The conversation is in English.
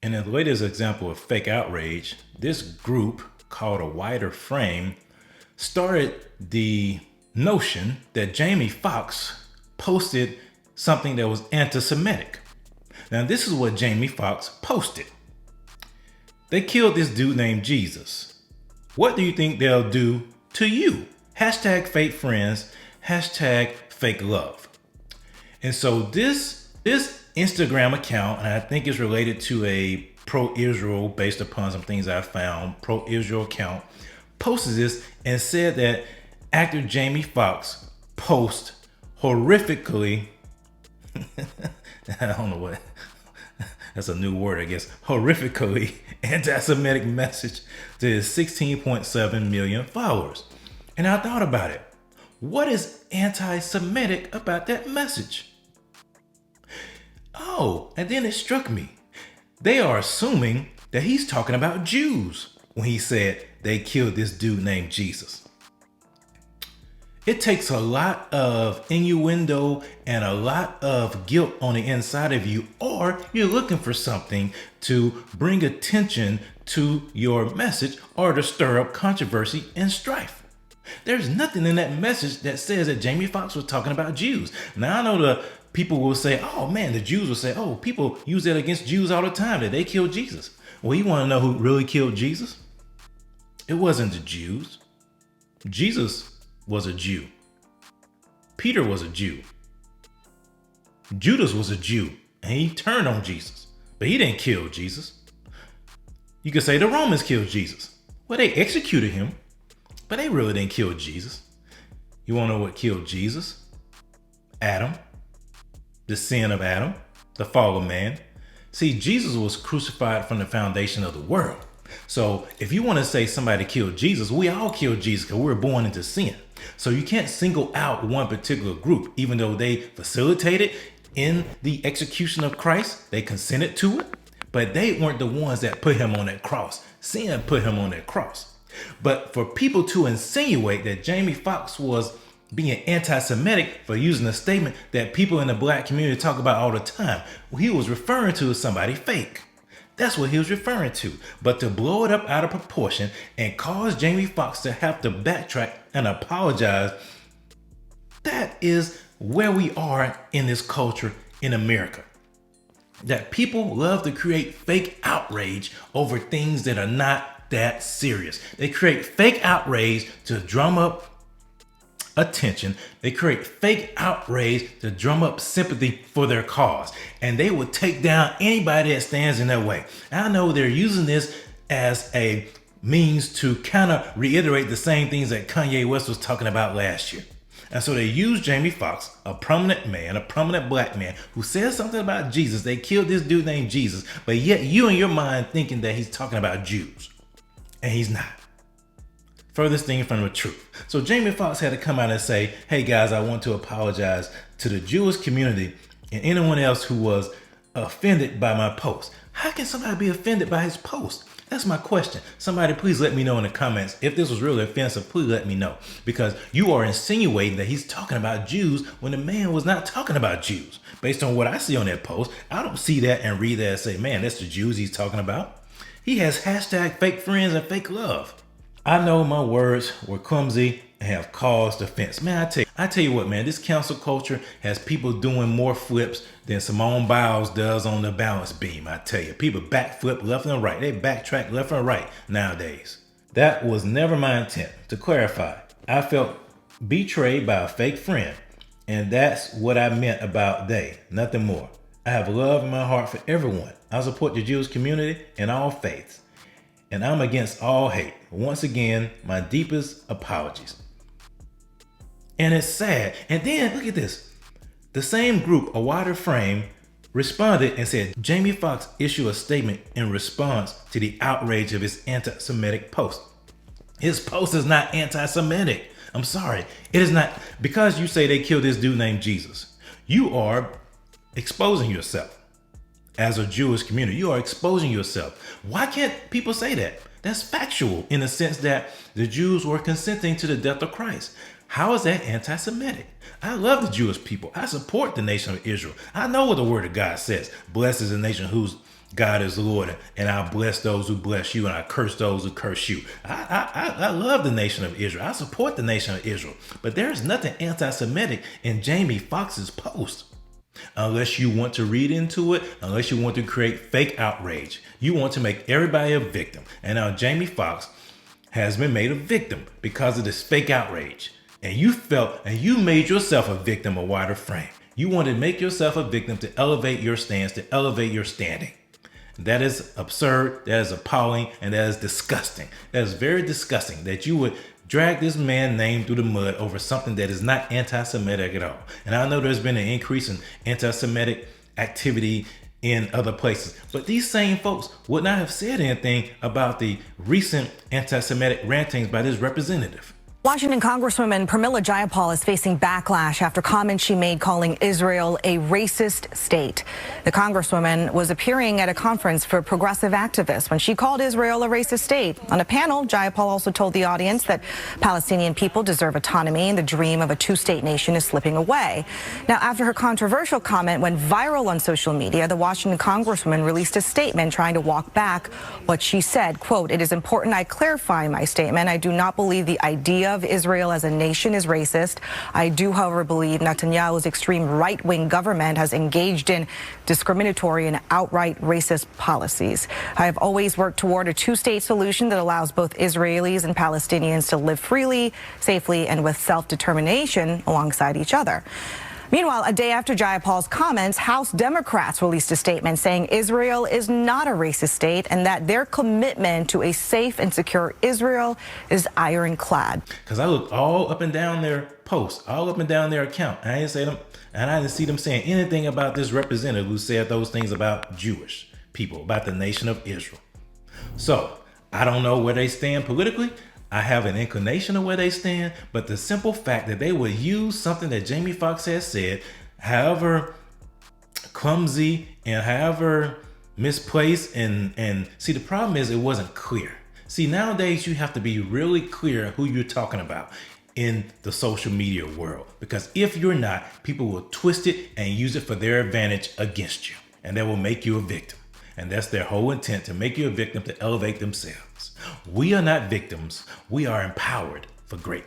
And the latest example of fake outrage, this group called A Wider Frame started the notion that Jamie Foxx posted something that was anti-Semitic. Now, this is what Jamie Foxx posted. They killed this dude named Jesus. What do you think they'll do to you? Hashtag fake friends, hashtag fake love. And so this Instagram account, and I think it's related to a pro-Israel, based upon some things I found, pro-Israel account, posted this and said that actor Jamie Foxx posts horrifically, I don't know what, that's a new word, I guess, horrifically anti-Semitic message to his 16.7 million followers. And I thought about it. What is anti-Semitic about that message? Oh, and then it struck me. They are assuming that he's talking about Jews when he said they killed this dude named Jesus. It takes a lot of innuendo and a lot of guilt on the inside of you, or you're looking for something to bring attention to your message or to stir up controversy and strife. There's nothing in that message that says that Jamie Foxx was talking about Jews. Now, I know the people will say, oh man, the Jews will say, oh, people use that against Jews all the time, that they killed Jesus. Well, you want to know who really killed Jesus? It wasn't the Jews. Jesus was a Jew. Peter was a Jew. Judas was a Jew, and he turned on Jesus, but he didn't kill Jesus. You could say the Romans killed Jesus. Well, they executed him, but they really didn't kill Jesus. You want to know what killed Jesus? Adam. The sin of Adam, the fall of man. See, Jesus was crucified from the foundation of the world. So if you want to say somebody killed Jesus, we all killed Jesus because we were born into sin. So you can't single out one particular group, even though they facilitated in the execution of Christ, they consented to it, but they weren't the ones that put him on that cross. Sin put him on that cross. But for people to insinuate that Jamie Foxx was being anti-Semitic for using a statement that people in the black community talk about all the time, well, he was referring to somebody fake. That's what he was referring to. But to blow it up out of proportion and cause Jamie Foxx to have to backtrack and apologize, that is where we are in this culture in America. That people love to create fake outrage over things that are not that serious. They create fake outrage to drum up attention. They create fake outrage to drum up sympathy for their cause. And they will take down anybody that stands in their way. And I know they're using this as a means to kind of reiterate the same things that Kanye West was talking about last year. And so they use Jamie Foxx, a prominent man, a prominent black man who says something about Jesus. They killed this dude named Jesus, but yet you in your mind thinking that he's talking about Jews. And he's not. Furthest thing from the truth. So Jamie Foxx had to come out and say, hey guys, I want to apologize to the Jewish community and anyone else who was offended by my post. How can somebody be offended by his post? That's my question. Somebody please let me know in the comments. If this was really offensive, please let me know. Because you are insinuating that he's talking about Jews when the man was not talking about Jews. Based on what I see on that post, I don't see that and read that and say, man, that's the Jews he's talking about. He has hashtag fake friends and fake love. I know my words were clumsy and have caused offense. Man, I tell you what, man, this cancel culture has people doing more flips than Simone Biles does on the balance beam. I tell you, people backflip left and right. They backtrack left and right nowadays. That was never my intent. To clarify, I felt betrayed by a fake friend, and that's what I meant about they, nothing more. I have love in my heart for everyone. I support the Jewish community and all faiths, and I'm against all hate. Once again, my deepest apologies. And it's sad. And then look at this. The same group, A Wider Frame, responded and said Jamie Foxx issued a statement in response to the outrage of his anti-Semitic post. His post is not anti-Semitic. I'm sorry. It is not. Because you say they killed this dude named Jesus, you are exposing yourself. As a Jewish community, you are exposing yourself. Why can't people say that? That's factual in the sense that the Jews were consenting to the death of Christ. How is that anti-Semitic? I love the Jewish people. I support the nation of Israel. I know what the word of God says. Blessed is the nation whose God is Lord, and I bless those who bless you, and I curse those who curse you. I love the nation of Israel. I support the nation of Israel. But there's nothing anti-Semitic in Jamie Foxx's post. Unless you want to read into it, unless you want to create fake outrage. You want to make everybody a victim. And now Jamie Foxx has been made a victim because of this fake outrage. And you felt, and you made yourself a victim of wider frame. You wanted to make yourself a victim to elevate your stance, to elevate your standing. That is absurd, that is appalling, and that is disgusting. That is very disgusting that you would drag this man's name through the mud over something that is not anti-Semitic at all. And I know there's been an increase in anti-Semitic activity in other places, but these same folks would not have said anything about the recent anti-Semitic rantings by this representative. Washington Congresswoman Pramila Jayapal is facing backlash after comments she made calling Israel a racist state. The Congresswoman was appearing at a conference for progressive activists when she called Israel a racist state. On a panel, Jayapal also told the audience that Palestinian people deserve autonomy and the dream of a two-state nation is slipping away. Now, after her controversial comment went viral on social media, the Washington Congresswoman released a statement trying to walk back what she said. Quote, "It is important I clarify my statement. I do not believe the idea of Israel as a nation is racist. I do, however, believe Netanyahu's extreme right-wing government has engaged in discriminatory and outright racist policies. I have always worked toward a two-state solution that allows both Israelis and Palestinians to live freely, safely, and with self-determination alongside each other." Meanwhile, a day after Jayapal's comments, House Democrats released a statement saying Israel is not a racist state and that their commitment to a safe and secure Israel is ironclad. Because I looked all up and down their posts, all up and down their account, and I didn't see them saying anything about this representative who said those things about Jewish people, about the nation of Israel. So I don't know where they stand politically. I have an inclination of where they stand, but the simple fact that they would use something that Jamie Foxx has said, however clumsy and however misplaced, and see, the problem is it wasn't clear. See, nowadays you have to be really clear who you're talking about in the social media world, because if you're not, people will twist it and use it for their advantage against you, and that will make you a victim. And that's their whole intent, to make you a victim, to elevate themselves. We are not victims. We are empowered for greatness.